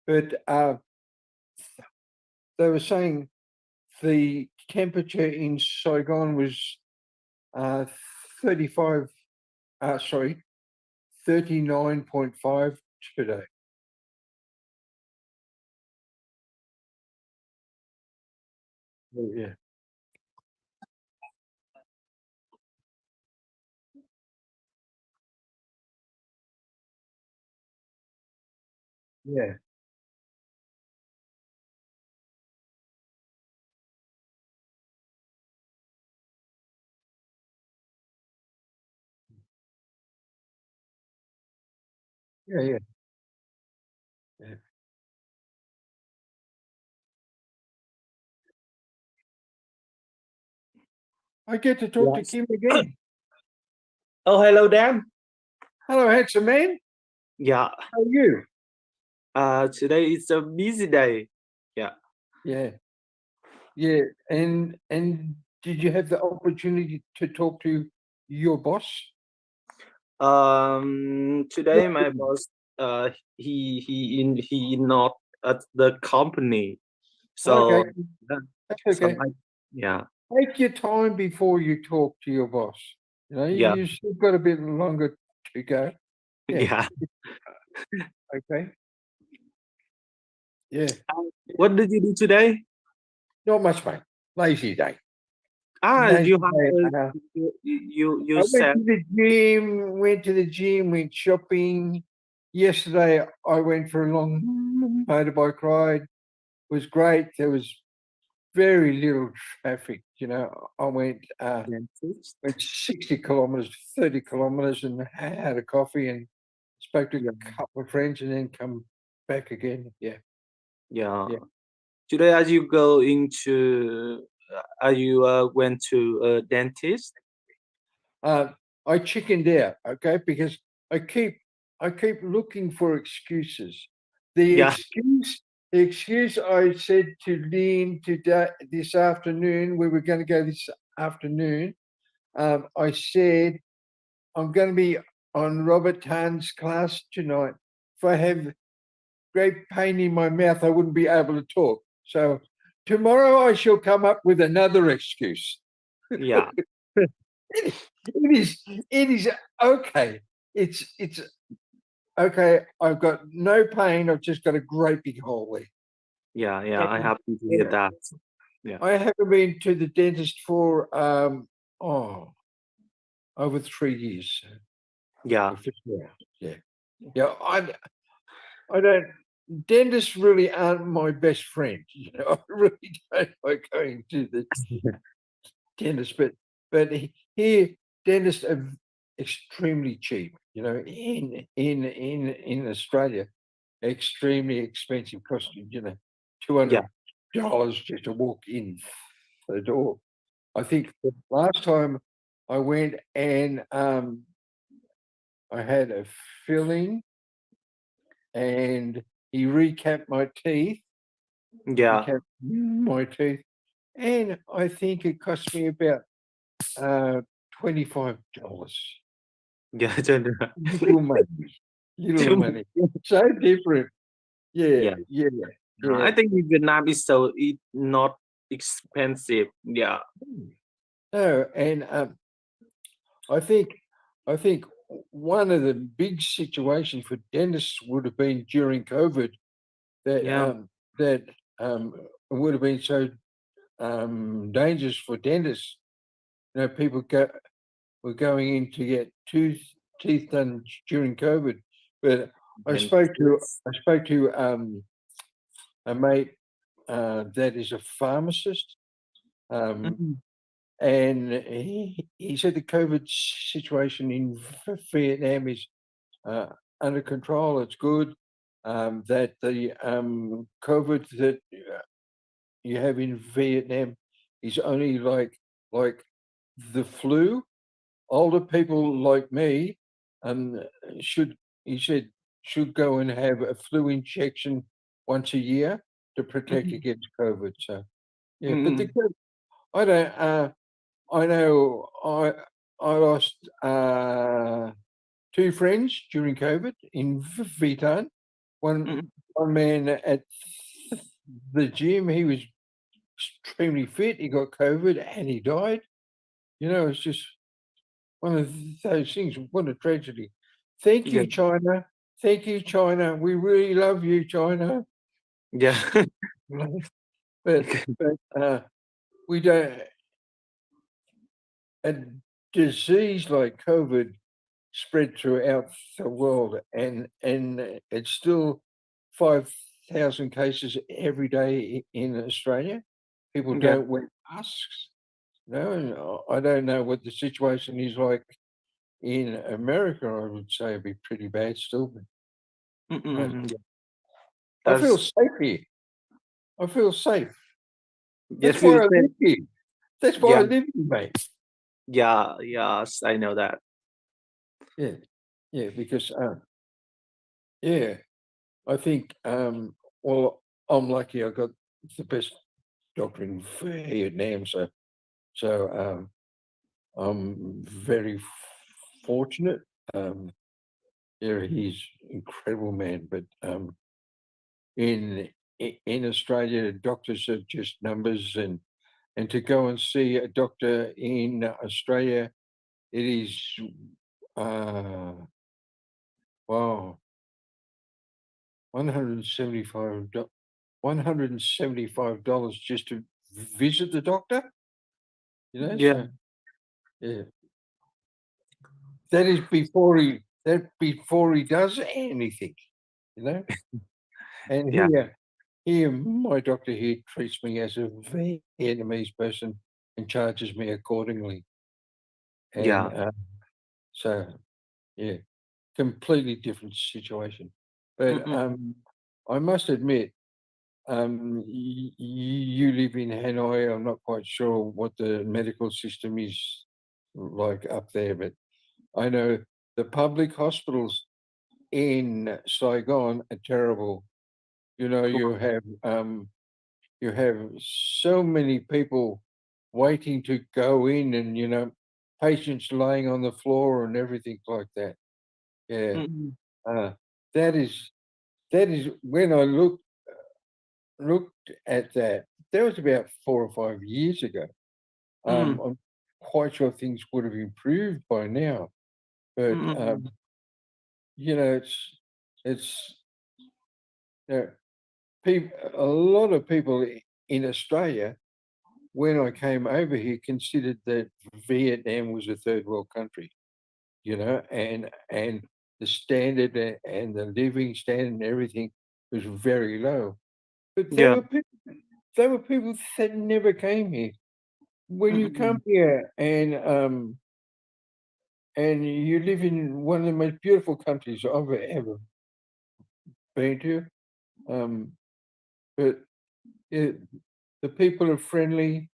but they were saying the temperature in Saigon was 35. Sorry, 39.5 today. Oh, yeah. Yeah. Yeah. Yeah. Yeah. I get to talk to Yes. Kim again. Oh, hello, Dan. Hello, handsome man. Yeah. How are you? Today is a busy day. Yeah. Yeah. Yeah. And did you have the opportunity to talk to your boss? Today my boss, he not at the company, Okay. so uh, That's some okay. yeah, Take your time before you talk to your boss. yeah, You still got a bit longer to go. Yeah. yeah. Okay. Yeah. What did you do today? Not much, mate. Lazy day. You Lazy have day. you I went said to the gym, went shopping. Yesterday, I went for a long motorbike ride. It was great. There was very little traffic. I dentist. went 60 kilometers, 30 kilometers, and had a coffee and spoke to Yeah, a couple of friends, and then come back again. Yeah, yeah. yeah. Today, as you go into, you went to a dentist? I chickened out, okay, because I keep I keep looking for excuses. The Yeah, excuse the excuse I said to Lean today this afternoon, we were going to go this afternoon. I said I'm going to be on Robert Tan's class tonight. If I have great pain in my mouth, I wouldn't be able to talk. So tomorrow I shall come up with another excuse. yeah, It is okay. It's okay. I've got no pain. I've just got a great big hole there. yeah, yeah. I And, happy to hear and that. Yeah, I haven't been to the dentist for oh over 3 years. yeah, Yeah, yeah, yeah. I don't. Dentists really aren't my best friend. I really don't like going to the dentist, but here dentists are extremely cheap. In Australia, extremely expensive, costing yeah. $200 just to walk in the door. I think the last time I went and I had a filling and he recapped my teeth, Yeah, and I think it cost me about uh, $25. yeah, Little money, little too much. money. So different. Yeah, Yeah. yeah, yeah. I think in Vietnam is so it not expensive. Yeah, No, and I think I think one of the big situations for dentists would have been during COVID that yeah, that would have been so dangerous for dentists. People were going in to get teeth done during COVID. But I spoke to dentist. I spoke to a mate that is a pharmacist, um, Mhm. and he said the COVID situation in Vietnam is under control. It's good. That the COVID that you have in Vietnam is only like the flu. Older people like me um, should, he said, should go and have a flu injection once a year to protect Mhm. against COVID. So yeah, but Mhm. I don't. I know I lost two friends during COVID in Vietnam. One Mhm. one man at the gym. He was extremely fit. He got COVID and he died. It's just one of those things. What a tragedy. Thank Yeah, you, China. Thank you, China. We really love you, China. yeah, But we don't. A disease like COVID spread throughout the world, and it's still 5,000 cases every day in Australia. People yeah. don't wear masks. No, and I don't know what the situation is like in America. I would say it'd be pretty bad still. But Yeah. I feel That's safe here. I feel safe. yes, That's why you I said live here. That's why yeah, I live here, mate. yeah, yes, I know that. Yeah, yeah, because yeah, I think well, I'm lucky. I got the best doctor in Vietnam, so I'm very fortunate. Um, yeah, he's incredible man, but in in Australia, doctors are just numbers, and to go and see a doctor in Australia, it is uh wow, 175 $175 just to visit the doctor. Yeah, So yeah, that is before he does anything, you know. And yeah, here, my doctor here treats me as a Vietnamese person and charges me accordingly. And yeah. so yeah, completely different situation. But Mm-mm. I must admit, you live in Hanoi. I'm not quite sure what the medical system is like up there, but I know the public hospitals in Saigon are terrible. You have so many people waiting to go in, and patients laying on the floor and everything like that. Yeah, Mm-mm. uh, that is when I looked at that. That was about 4 or 5 years ago. Mm-mm. I'm quite sure things would have improved by now, but Mm-mm. it's people. A lot of people in Australia, when I came over here, considered that Vietnam was a third world country. And the standard and the living standard and everything was very low. But Yeah. there were people that never came here. When you come Mm-mm. here and you live in one of the most beautiful countries I've ever been to, um, but it, the people are friendly.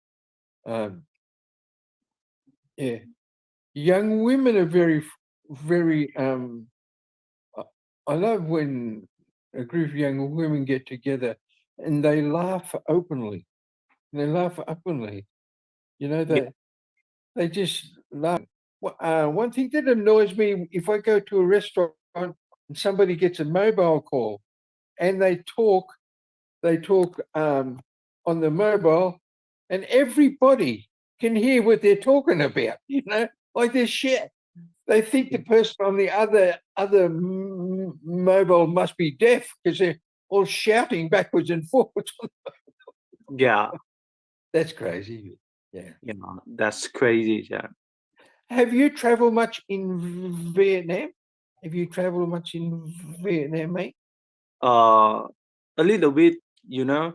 Um, yeah, young women are very. I I love when a group of young women get together and they laugh openly. They laugh openly. You know Yeah, that they just laugh. One thing that annoys me, if I go to a restaurant and somebody gets a mobile call and they talk on the mobile, and everybody can hear what they're talking about. Like they're shit. They think the person on the other mobile must be deaf because they're all shouting backwards and forwards. yeah, That's crazy. Yeah. yeah. That's crazy. Yeah. Have you traveled much in Vietnam? Have you traveled much in Vietnam, mate? Uh, a little bit, you know.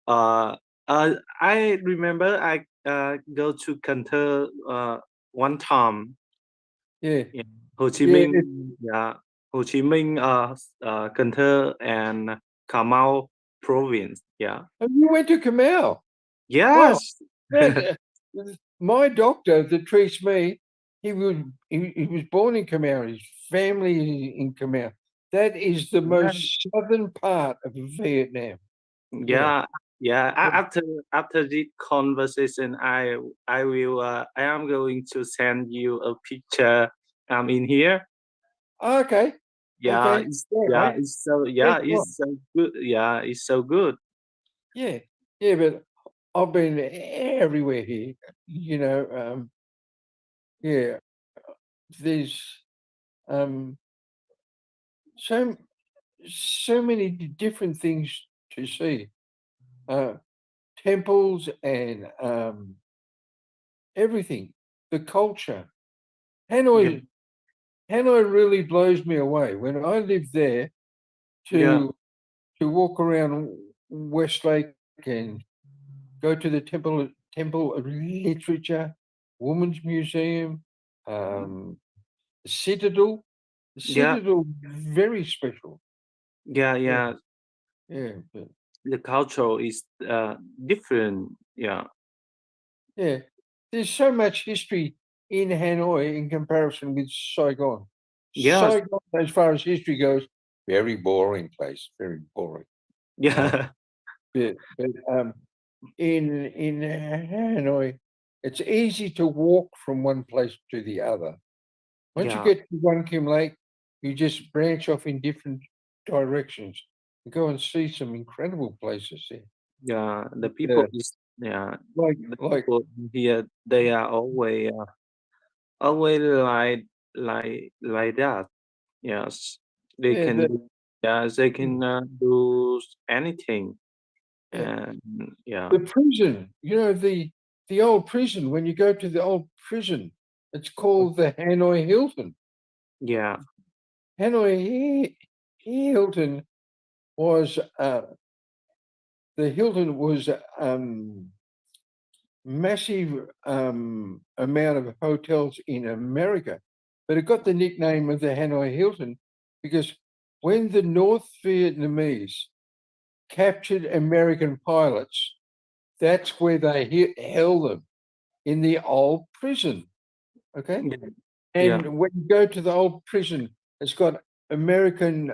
Uh, I remember I go to Cần one time. Yeah. Yeah. Hồ Chí Yeah. Minh, yeah. Hồ Chí Minh, Cần Thơ, and Cà Mau province. Yeah. Oh, you went to Kamau. Wow. Yes. That, my doctor that treats me, he was born in Kamau. His family is in Kamau. That is the Yeah. most southern part of Vietnam. Yeah. Yeah. Yeah. Yeah. After this conversation, I am going to send you a picture. I'm in here. Okay. Okay, great, mate. Thanks a lot. it's so good. Yeah, it's so good. Yeah, yeah, but I've been everywhere here. Yeah, there's um so so many different things to see. Uh, Temples and everything, the culture. Yeah, Hanoi, Hanoi really blows me away. When I lived there, yeah, to walk around Westlake and go to the Temple of Literature, Women's Museum, um, the Citadel. The yeah, Citadel, very special. yeah, Yeah, yeah. yeah, but The culture is different. Yeah. yeah. There's so much history in Hanoi in comparison with Saigon. Yes. Saigon, as far as history goes, very boring place, very boring. Uh, Yeah. but in Hanoi, it's easy to walk from one place to the other. Once you Yeah. get to One Kim Lake, you just branch off in different directions. You go and see some incredible places there. Yeah. The Yeah, people is yeah. like The like people here they are always like that. Yes. They yeah, can do yeah, they can do anything. yeah. And yeah. The prison, the old prison. When you go to the old prison, it's called the Hanoi Hilton. Yeah. Hanoi Hilton was the Hilton was massive amount of hotels in America, but it got the nickname of the Hanoi Hilton because when the North Vietnamese captured American pilots, that's where they held them in the old prison. Okay, Yeah. Yeah. and when you go to the old prison, it's got American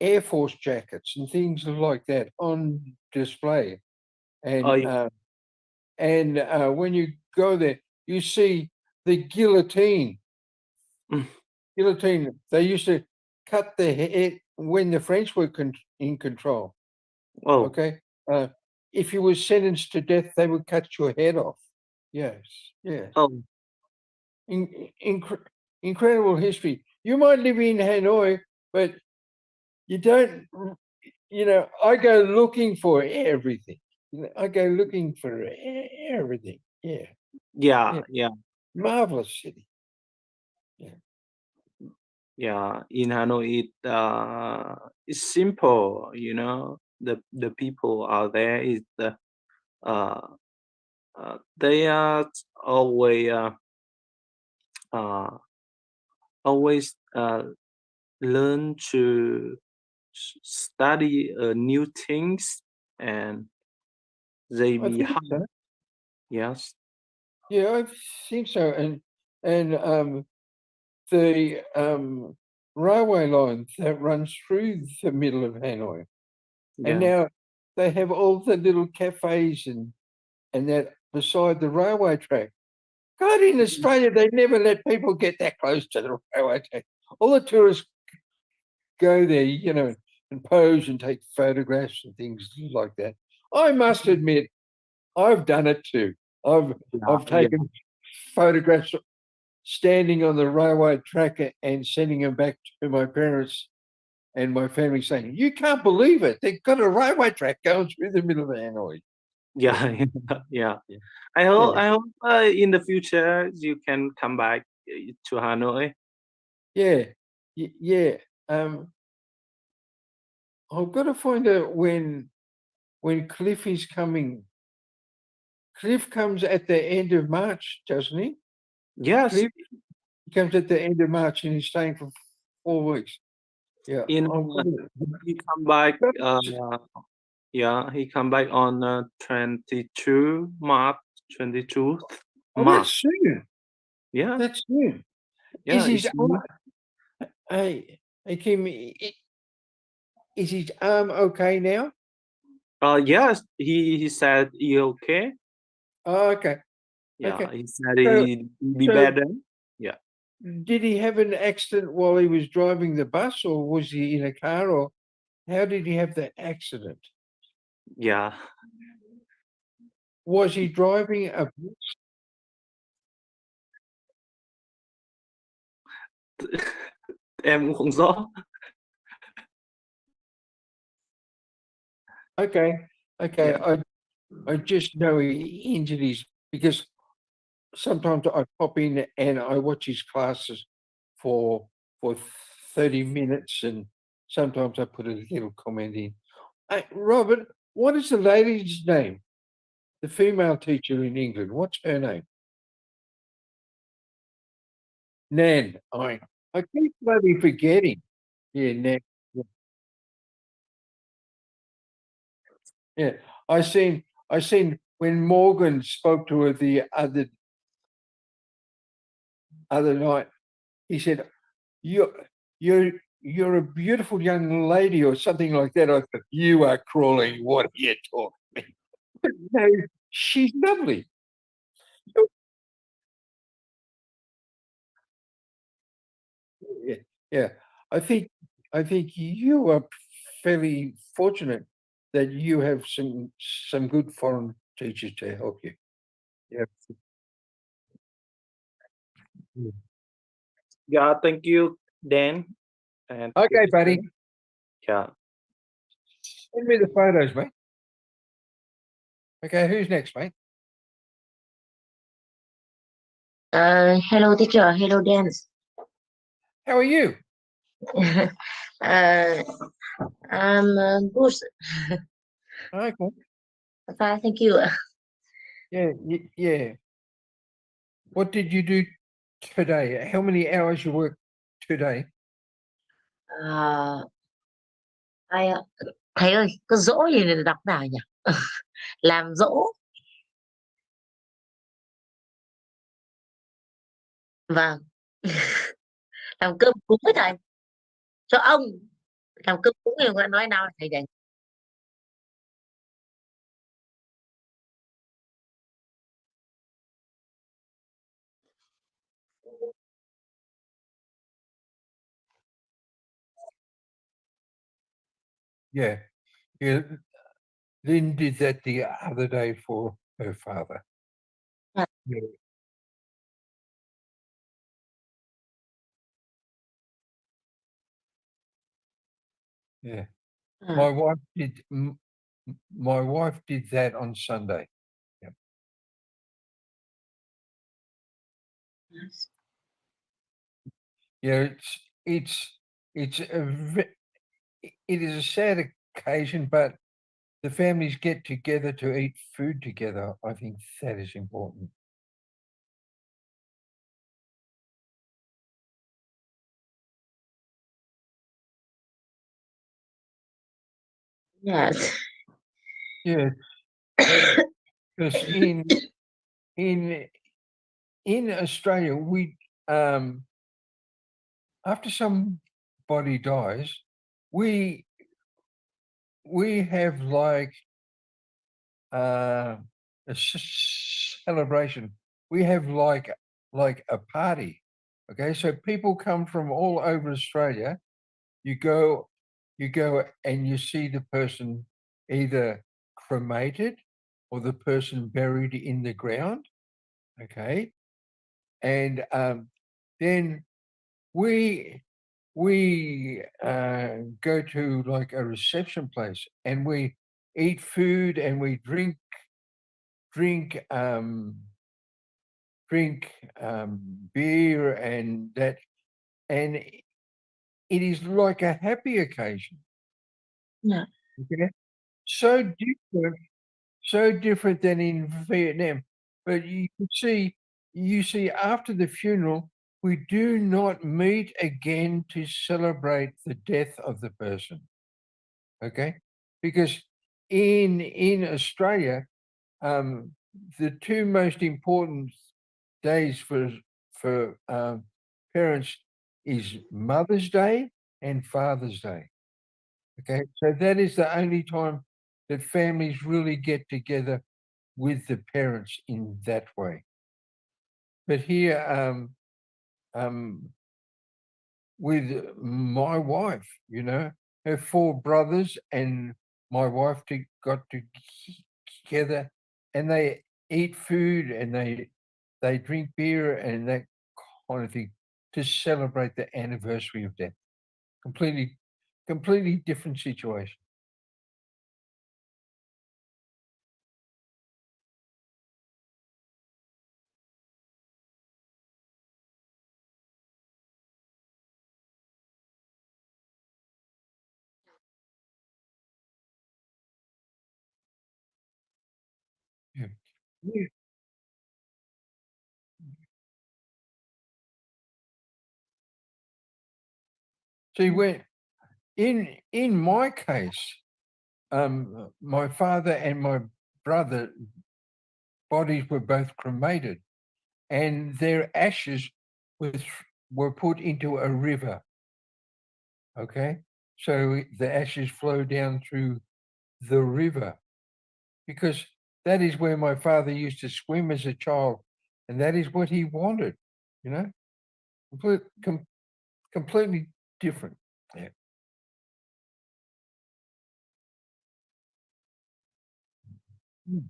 Air Force jackets and things like that on display, Oh, and yeah. when you go there, you see the guillotine. Mm. Guillotine. They used to cut the head when the French were in control. Oh. Okay, if you were sentenced to death, they would cut your head off. Yes, yes. Oh. Incredible history. You might live in Hanoi, but you don't. I go looking for everything. I go looking for everything. Yeah, Yeah. yeah. Yeah. Marvelous city. Yeah. Yeah, in Hanoi, it's simple, you know. The people out there is uh, they are always uh, always learn to study new things, and they I be think hard. so. Yes, Yeah, I think so. And the railway line that runs through the middle of Hanoi, and yeah, now they have all the little cafes and that beside the railway track. God, in Australia, they never let people get that close to the railway track. All the tourists go there, and pose and take photographs and things like that. I must admit, I've done it too. I've yeah, I've yeah, taken photographs standing on the railway track and sending them back to my parents and my family, saying, "You can't believe it! They've got a railway track going through the middle of Hanoi." Yeah, yeah, yeah. yeah, yeah, I hope in the future you can come back to Hanoi. yeah, yeah. Um, I've got to find out when Cliff is coming. Cliff comes at the end of March, doesn't he? Yes, Cliff comes at the end of March and he's staying for 4 weeks. Yeah, in I've got he come back. to. Yeah, he come back on 22 March, 22 Oh, March. that's soon. Yeah, That's soon. Is yeah, his it's arm, hey Kim, is his arm okay now? yes, he said he okay. Oh, okay, Yeah, okay. he said So he be so better. Yeah. did he have an accident while he was driving the bus, or was he in a car, or how did he have the accident? Yeah. Was he driving a Em cũng không rõ. Okay, okay, Yeah. I just know he injured his because sometimes I pop in and I watch his classes for 30 minutes, and sometimes I put a little comment in. Robert, what is the lady's name? The female teacher in England, what's her name? Nan. I keep bloody forgetting. Yeah, Nan. Yeah. Yeah. I seen when Morgan spoke to her the other night, he said, You're you're a beautiful young lady, or something like that. I thought, you are crawling. What are you talking? No, she's lovely. Yeah, yeah. I think you are fairly fortunate that you have some good foreign teachers to help you. Yeah. Yeah. Yeah, thank you, Dan, and thank you, Okay, buddy. Kristen. Yeah. Send me the photos, mate. Okay, who's next, mate? Hello teacher, hello Dan. How are you? uh, I'm good. Okay. Fine, thank you. Yeah, yeah. What did you do today? How many hours you work today? Uh, ai thầy ơi, cái dỗ gì này đọc nào nhỉ? Làm dỗ. Vâng. Làm cơm cúng với thầy. Cho ông làm cơm cúng thì gọi nói nào thầy dạy. Yeah, yeah. Lynn did that the other day for her father. À, Yeah, yeah. à, My wife did. My wife did that on Sunday. Yeah, yeah. It's it is a sad occasion, but the families get together to eat food together. I think that is important. yes. Yeah, because in in Australia, we after somebody dies, we have like a celebration. We have like a party. Okay, so people come from all over Australia. You go, and you see the person either cremated or the person buried in the ground. Okay, and then we go to like a reception place, and we eat food, and we drink drink beer and that, and it is like a happy occasion. Yeah. Okay, so different than in Vietnam. But you see after the funeral, we do not meet again to celebrate the death of the person. Okay, because in Australia, the two most important days for parents is Mother's Day and Father's Day. Okay, so that is the only time that families really get together with the parents in that way. But here, with my wife, you know, her 4 brothers and my wife got together, and they eat food and they drink beer and that kind of thing to celebrate the anniversary of death. Completely different situation. Yeah. Yeah. See, when in my case, my father and my brother bodies were both cremated, and their ashes were put into a river. Okay, so the ashes flow down through the river because that is where my father used to swim as a child, and that is what he wanted. You know, completely different. Yeah. Mm.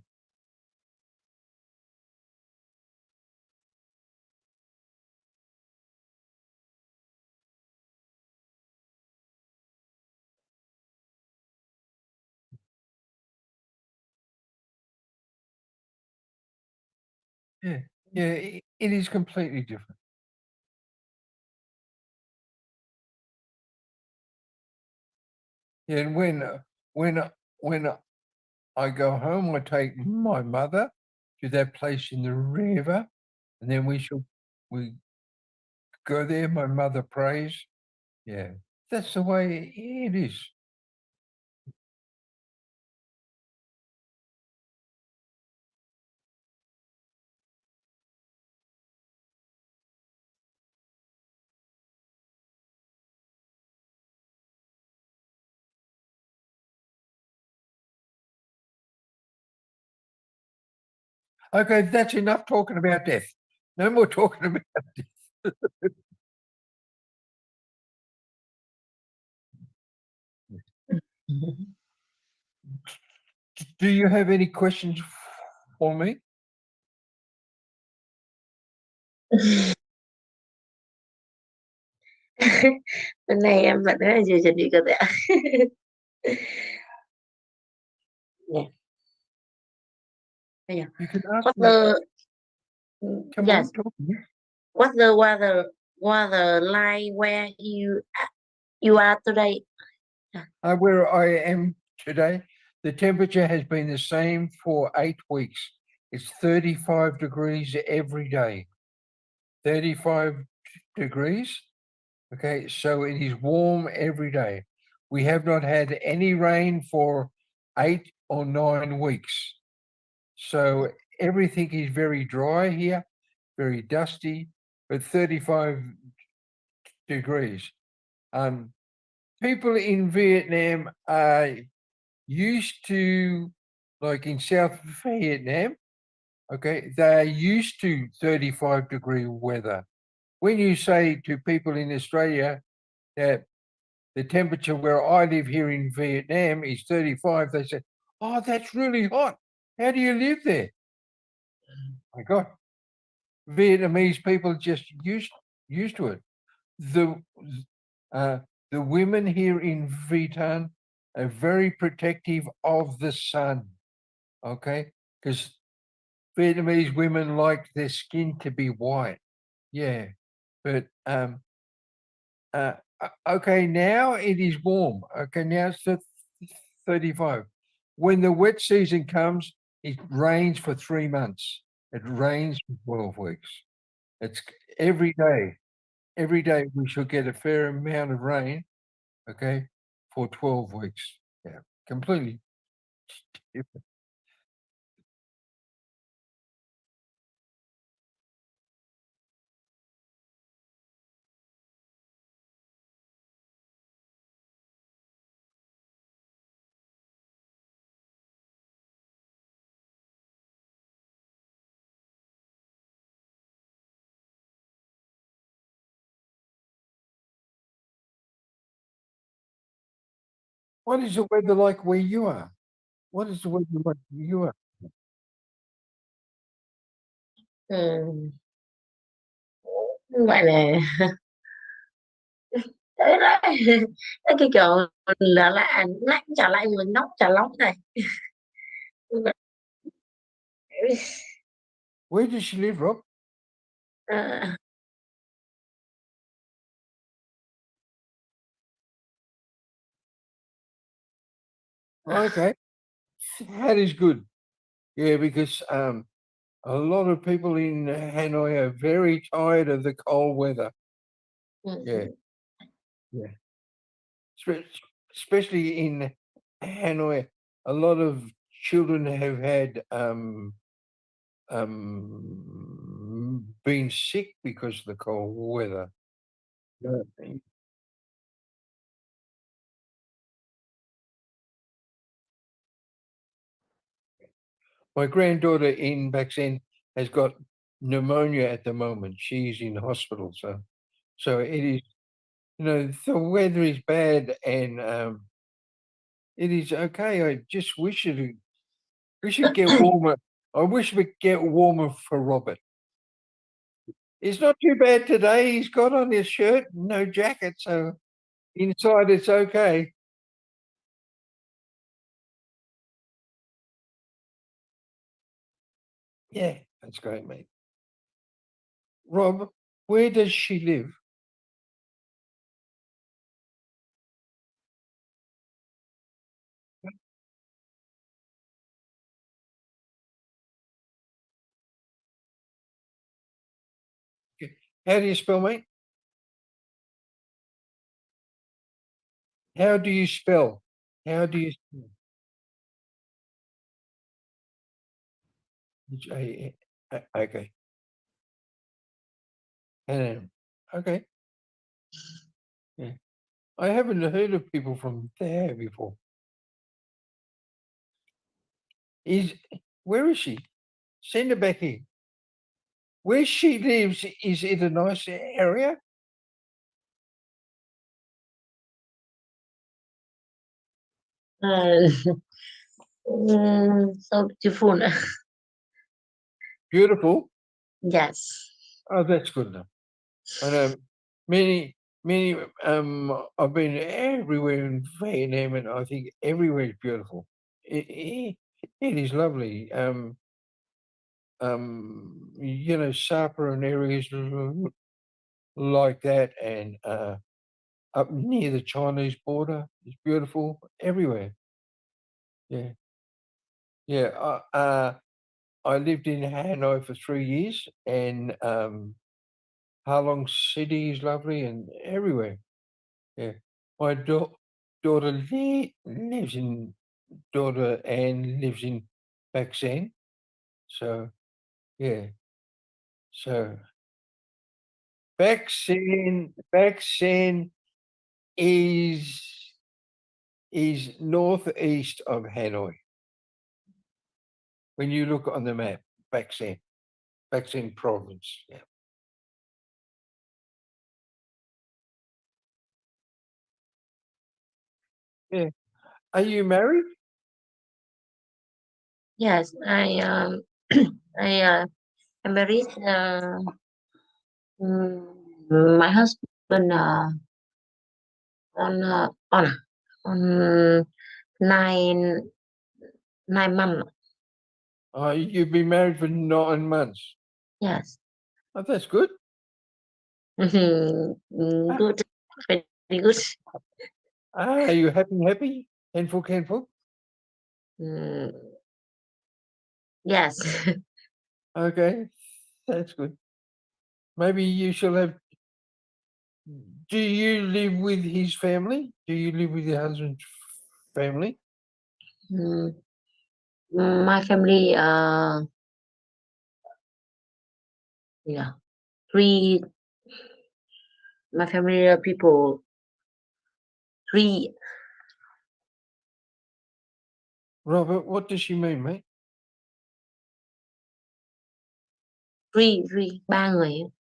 Yeah, yeah, it is completely different. Yeah, and when when I go home, I take my mother to that place in the river, and then we go there. My mother prays. Yeah, that's the way it is. Okay, that's enough talking about death. No more talking about. Do you have any questions for me? Hôm nay em vẫn rất là nhiều chuẩn bị cơ thể ạ. Yeah. Yeah. You can ask What me. the Come yes, on, talk to me. what the weather like where you are today? Yeah. Where I am today, the temperature has been the same for 8 weeks. It's 35 degrees every day. 35 degrees. Okay, so it is warm every day. We have not had any rain for 8 or 9 weeks. So everything is very dry here, very dusty, but 35 degrees. People in Vietnam are used to, like in South Vietnam, okay, they're used to 35-degree weather. When you say to people in Australia that the temperature where I live here in Vietnam is 35, they say, "Oh, that's really hot. How do you live there?" My God, Vietnamese people just used to it. The uh, the women here in Vietnam are very protective of the sun. Okay, because Vietnamese women like their skin to be white. Yeah, but okay, now it is warm. Okay, now it's 35. When the wet season comes, it rains for 3 months. It rains for 12 weeks. It's every day. Every day we should get a fair amount of rain, okay, for 12 weeks. Yeah, completely different. What is the weather like where you are? What is the weather like where you are? Gọi là đấy đấy cái kiểu là lạnh trở lạnh rồi nóng trở nóng này. Where does she live, Rob? Ờ, Okay, that is good. Yeah, because a lot of people in Hanoi are very tired of the cold weather. Yeah, yeah. Especially in Hanoi, a lot of children have had been sick because of the cold weather. Yeah. My granddaughter in Baxen has got pneumonia at the moment. She's in hospital, so it is. You know, the weather is bad, and it is okay. I just wish we should get warmer. I wish we'd get warmer for Robert. It's not too bad today. He's got on his shirt, no jacket, so inside it's okay. Yeah, that's great, mate. Rob, where does she live? How do you spell, mate? How do you spell? How do you spell? Okay. Okay. Yeah. I haven't heard of people from there before. Is Where is she? Send her back here. Where she lives, is it a nice area? so beautiful. Beautiful. Yes. Oh, that's good enough. I know many, I've been everywhere in Vietnam, and I think everywhere is beautiful. It is lovely. You know, Sapa and areas like that, and up near the Chinese border, it's beautiful everywhere. Yeah, yeah. I lived in Hanoi for 3 years, and Ha Long City is lovely, and everywhere. Yeah. My daughter lives in daughter Anne lives in Baxen. So yeah. So Baxen is northeast of Hanoi. When you look on the map, Baxen province. Yeah. Yeah. Are you married? Yes, I I married my husband on on 9 months. You've been married for 9 months. Yes. Oh, that's good. Ah, Good, very good. Are you happy? Handful? Mm, yes. Okay, that's good. Maybe you shall have. Do you live with his family? Do you live with your husband's family? Mm, my family yeah, three. My family people three, Robert, what does she mean, mate? ba người.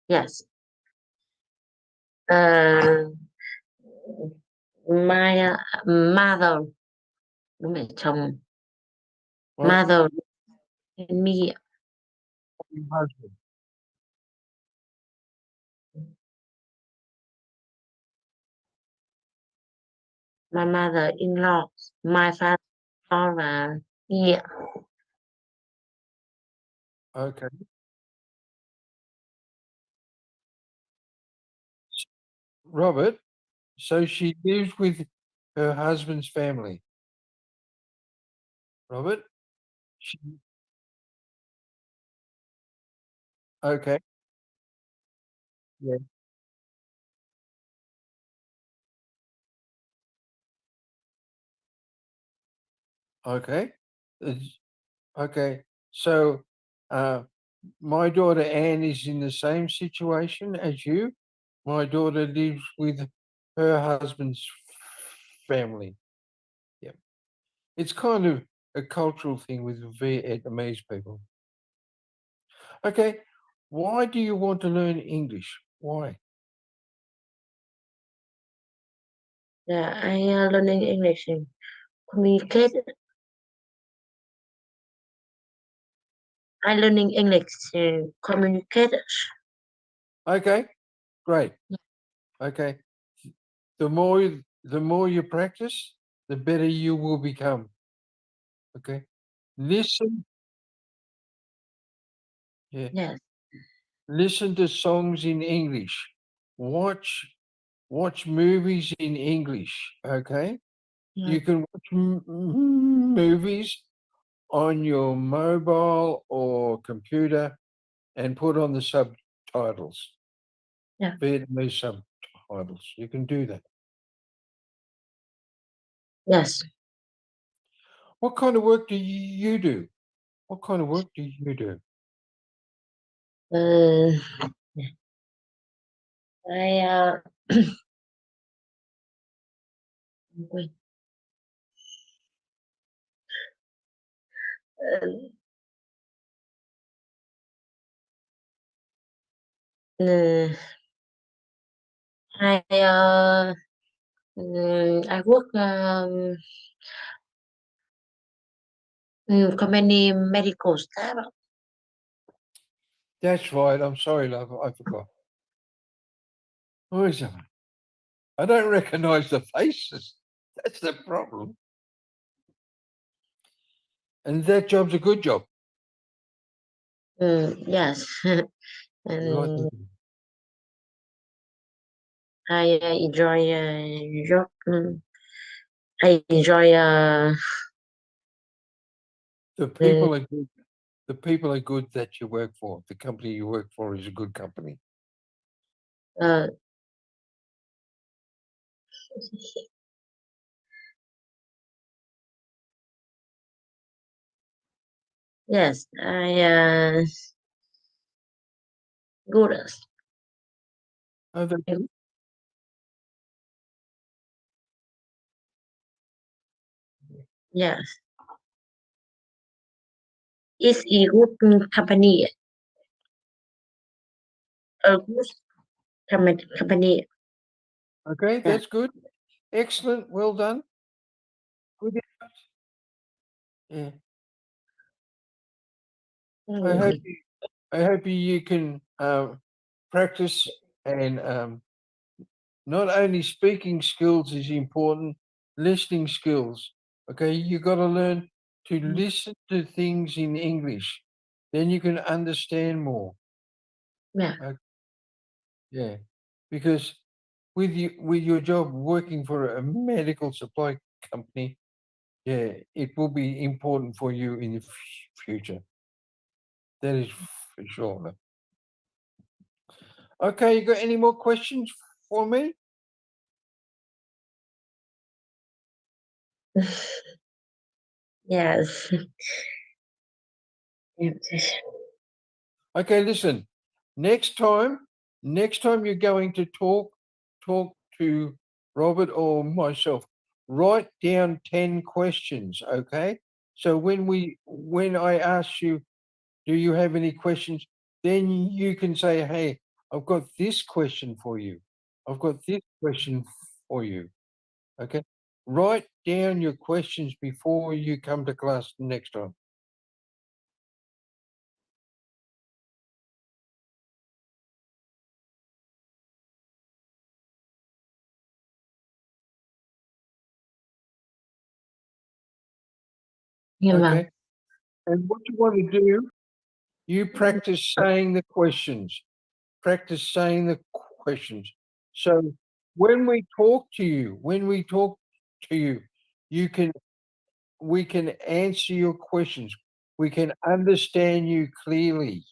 Yes. Uh, my mother, bố mẹ chồng. What? Mother and me. Your husband. My mother-in-law, my father và me. Okay. Robert, so she lives with her husband's family. Robert? She, okay. Yeah. Okay. It's- Okay. So my daughter Anne is in the same situation as you. My daughter lives with her husband's family. Yeah. It's kind of a cultural thing with Vietnamese people. Okay. Why do you want to learn English? Why? Yeah, I learning English and communicate. I learning English to communicate. Okay. Great. Okay. The more you practice, the better you will become. Okay. Listen. Yeah. Yes. Listen to songs in English. Watch movies in English. Okay. Yeah. You can watch movies on your mobile or computer and put on the subtitles. Yeah. Vietnamese subtitles. You can do that. Yes. What kind of work do you do? What kind of work do you do? Uh, I wait. Uh, I work company medical staff. That's right. I'm sorry, love. I forgot. Who is it? I don't recognize the faces. That's the problem. And that job's a good job. Yes. You like And the, I enjoy job. I enjoy the people are good. The people are good that you work for. The company you work for is a good company. uh, yes, I good. Oh, Yes, it's a good company. A good company. okay, Yeah. that's good. Excellent. Well done. Good. Yeah. I hope you, I hope you can practice and not only speaking skills is important, listening skills. Okay, you got to learn to listen to things in English, then you can understand more. Yeah. Yeah, because with your job working for a medical supply company, yeah, it will be important for you in the future. That is for sure. Okay, you got any more questions for me? Yes. Okay, listen. Next time you're going to talk to Robert or myself, write down 10 questions, okay? So when I ask you, do you have any questions? Then you can say, hey, I've got this question for you. I've got this question for you. Okay. Write down your questions before you come to class next time. Dạ vâng. Okay. And what you want to do, you practice saying the questions. Practice saying the questions. So when we talk to you, we can answer your questions. We can understand you clearly.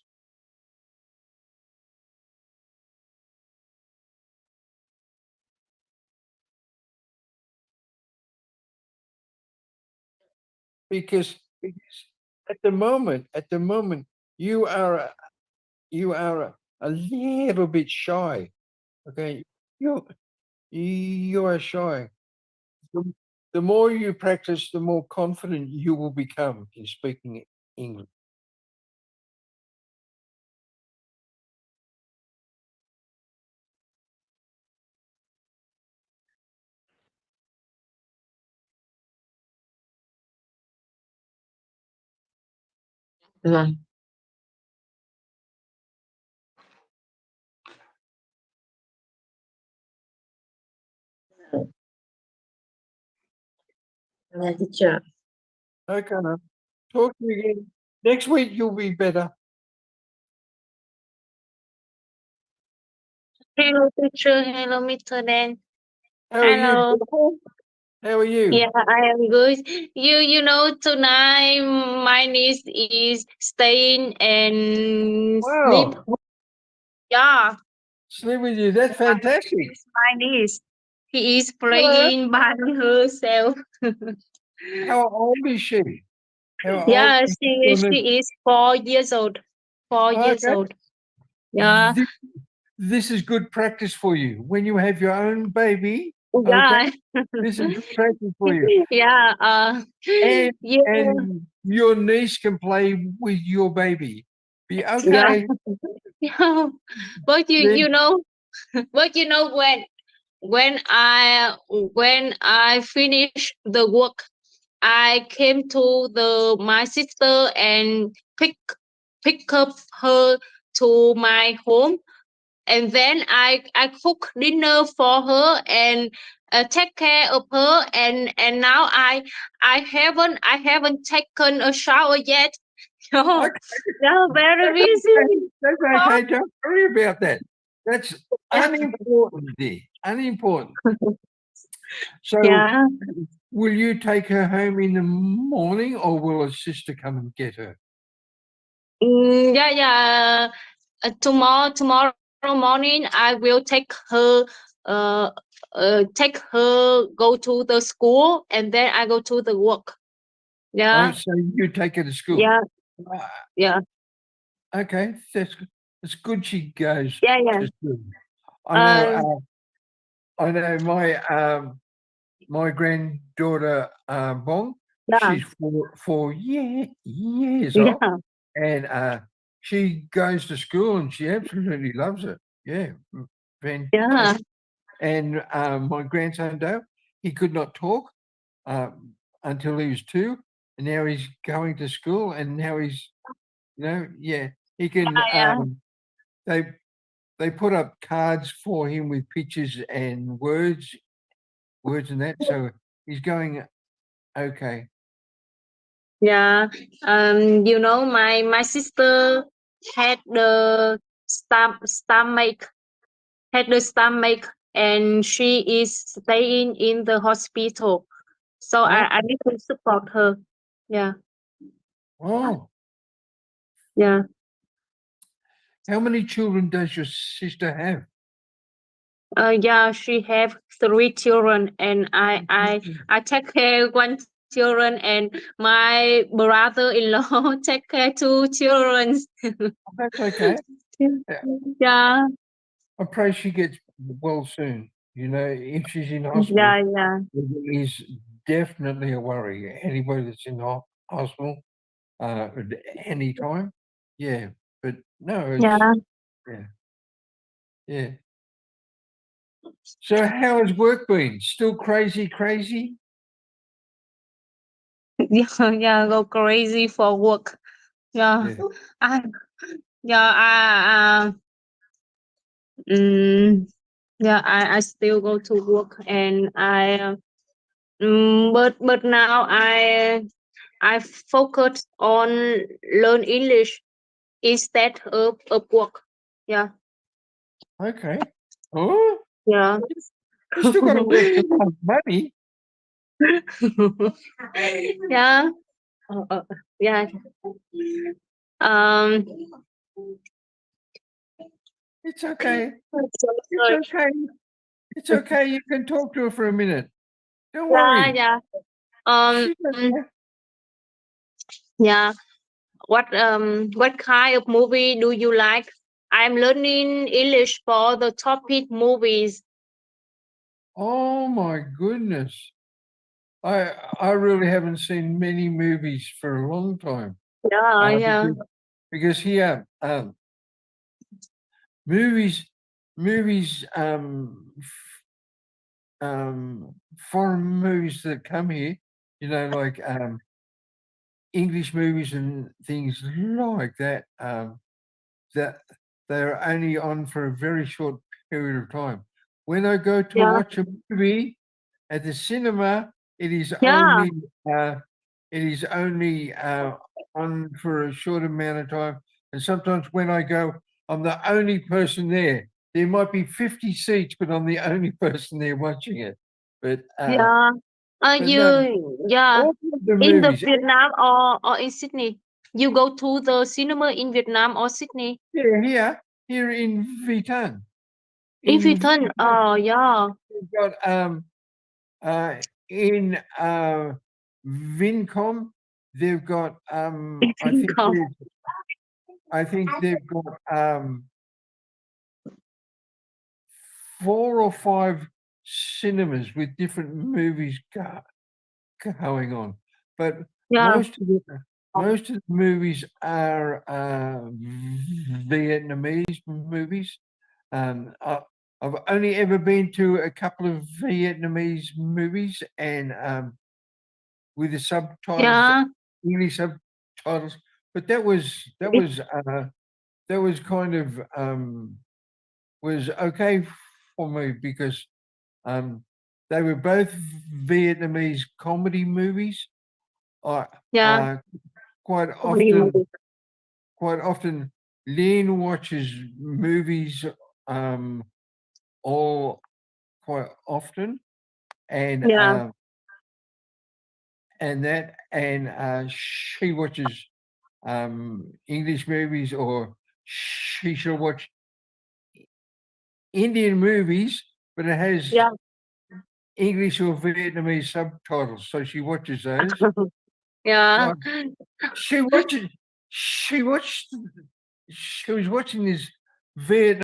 Because at the moment, you are a little bit shy. Okay, you are shy. The more you practice, the more confident you will become in speaking English. Vâng. Dạ, teacher. Okay, now talk to you again next week. You'll be better. Hello, teacher. Hello, Mr. Dan. How are you? Hello. How are you? Yeah, I am good. You know, tonight my niece is staying and sleep. Wow, Yeah, sleep with you. That's fantastic. it's my niece. He is Hello. playing by herself. How old is she? How old Yeah, is your niece? she is 4 years old. 4 years Okay. old. Yeah, This is good practice for you. When you have your own baby, okay, yeah, this is good practice for you. yeah. And Yeah, and your niece can play with your baby. Be yeah. okay. Yeah. But Then you know, but you know when I finish the work, I came to the my sister and pick up her to my home, and then I cook dinner for her and take care of her, and now I haven't taken a shower yet. Oh, okay, yeah, very that's okay. busy. That's okay. Don't worry about that. That's unimportant, dear. Unimportant. So Yeah. will you take her home in the morning or will a sister come and get her? Yeah, yeah. Tomorrow morning, I will uh, take her go to the school, and then I go to the work. Oh, Yeah, so you take her to school. yeah, Ah, yeah, okay, that's good she goes yeah, yeah. to school. I know, Um, I know my granddaughter, Bong, yeah, she's 4 years old, yeah, and she goes to school and she absolutely loves it. Yeah, yeah, fantastic. And my grandson Dale, he could not talk until he was 2, and now he's going to school, and now he's, yeah, he can. yeah, They they put up cards for him with pictures and words and that. So he's going okay. yeah. You know, my sister had the stomach had the stomach, and she is staying in the hospital. So Oh, I need to support her. Yeah, oh, yeah. how many children does your sister have? Yeah, she have 3 children, and I take care one children, and my brother-in-law take care 2 children. That's okay. Yeah, Yeah, I pray she gets well soon. If she's in hospital, yeah, yeah, it is definitely a worry. Anybody that's in hospital at any time, yeah. But no, it's yeah. yeah. Yeah. So how has work been? Still crazy? Yeah, go crazy for work. Yeah, Yeah. I yeah I still go to work, and but now I focus on learn English instead of work. Yeah. Okay. Oh, Yeah. you still got to work to make money. Yeah. Yeah. Um. It's okay. Sorry. It's okay. It's okay. You can talk to her for a minute. Don't Yeah. worry. Yeah. Um. She's okay. Yeah. What kind of movie do you like? I'm learning English for the topic movies. Oh my goodness. I really haven't seen many movies for a long time. Yeah. Yeah. Because here, movies, foreign movies that come here, you know, like English movies and things like that, that they're only on for a very short period of time. When I go to Yeah. watch a movie at the cinema, it is Yeah. only on for a short amount of time. And sometimes when I go, I'm the only person there. There might be 50 seats, but I'm the only person there watching it. But Yeah. but no, Yeah. all of the In the movies, Vietnam or in Sydney? You go to the cinema in Vietnam or Sydney? here in Vietnam. In In Vietnam. Oh, yeah. we've got in Vincom, they've got Vincom. I think they've got 4 or 5 cinemas with different movies going on. But Yeah. most of the movies are Vietnamese movies. I've only ever been to a couple of Vietnamese movies, and with the subtitles, Yeah. English subtitles. But that was kind of was okay for me because they were both Vietnamese comedy movies. Yeah. Quite Comedy movie. often Lynn watches movies all quite often, and Yeah. she watches English movies, or she shall watch Indian movies, but it has Yeah. English or Vietnamese subtitles, so she watches those. Yeah. So she was watching this Vietnam